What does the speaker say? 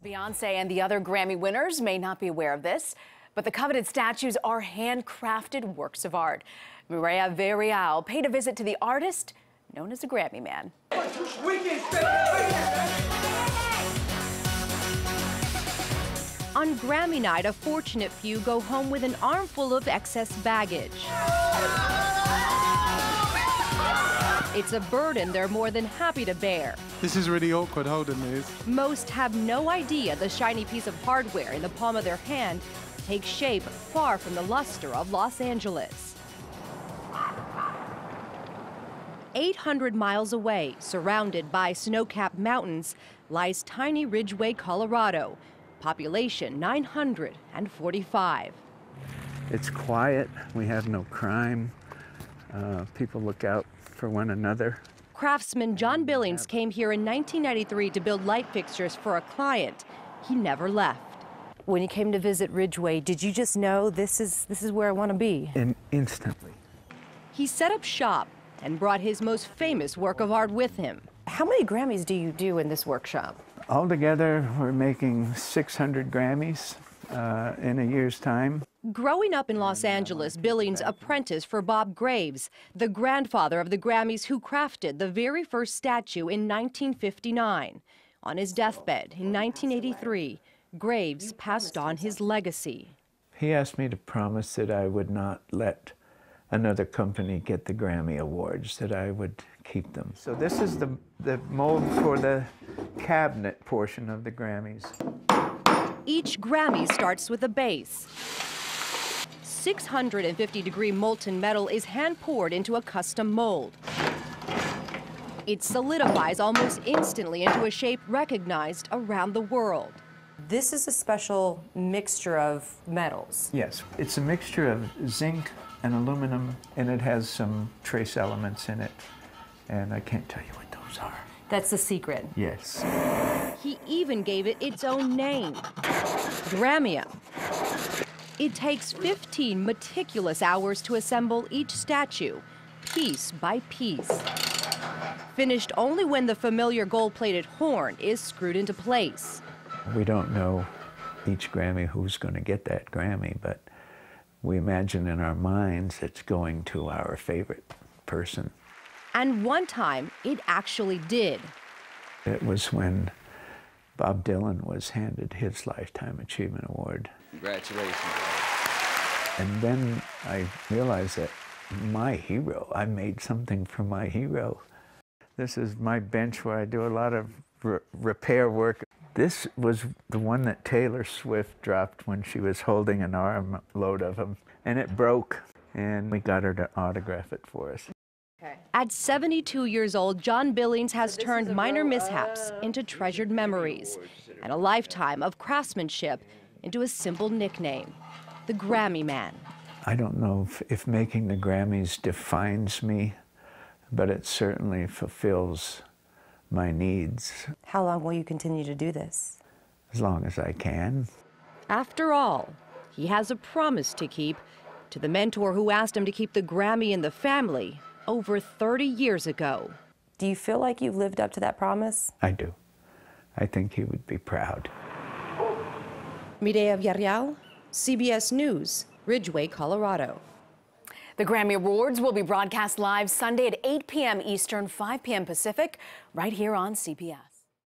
Beyonce and the other Grammy winners may not be aware of this, but the coveted statues are handcrafted works of art. Mireya Villarreal paid a visit to the artist known as the Grammy Man. On Grammy night, a fortunate few go home with an armful of excess baggage. It's a burden they're more than happy to bear. This is really awkward holding these. Most have no idea the shiny piece of hardware in the palm of their hand takes shape far from the luster of Los Angeles. 800 miles away, surrounded by snow-capped mountains, lies tiny Ridgway, Colorado. Population 945. It's quiet. We have no crime. People look out for one another. Craftsman John Billings came here in 1993 to build light fixtures for a client. He never left. When you came to visit Ridgway, did you just know this is where I want to be? Instantly. He set up shop and brought his most famous work of art with him. How many Grammys do you do in this workshop? Altogether, we're making 600 Grammys in a year's time. Growing up in Los Angeles, Billings apprenticed for Bob Graves, the grandfather of the Grammys who crafted the very first statue in 1959. On his deathbed in 1983, Graves passed on his legacy. He asked me to promise that I would not let another company get the Grammy Awards, that I would keep them. So this is the mold for the cabinet portion of the Grammys. Each Grammy starts with a base. 650-degree molten metal is hand-poured into a custom mold. It solidifies almost instantly into a shape recognized around the world. This is a special mixture of metals. Yes, it's a mixture of zinc and aluminum, and it has some trace elements in it, and I can't tell you what those are. That's the secret. Yes. He even gave it its own name, Grammy. It takes 15 meticulous hours to assemble each statue, piece by piece. Finished only when the familiar gold-plated horn is screwed into place. We don't know each Grammy who's going to get that Grammy, but we imagine in our minds it's going to our favorite person. And one time, it actually did. It was when Bob Dylan was handed his Lifetime Achievement Award. Congratulations. And then I realized that my hero, I made something for my hero. This is my bench where I do a lot of repair work. This was the one that Taylor Swift dropped when she was holding an armload of them, and it broke, and we got her to autograph it for us. At 72 years old, John Billings has turned minor mishaps into treasured memories and a lifetime of craftsmanship into a simple nickname, the Grammy Man. I don't know if making the Grammys defines me, but it certainly fulfills my needs. How long will you continue to do this? As long as I can. After all, he has a promise to keep to the mentor who asked him to keep the Grammy in the family over 30 years ago. Do you feel like you've lived up to that promise? I do. I think he would be proud. Mireya Villarreal, CBS News, Ridgway, Colorado. The Grammy Awards will be broadcast live Sunday at 8 p.m. Eastern, 5 p.m. Pacific, right here on CBS.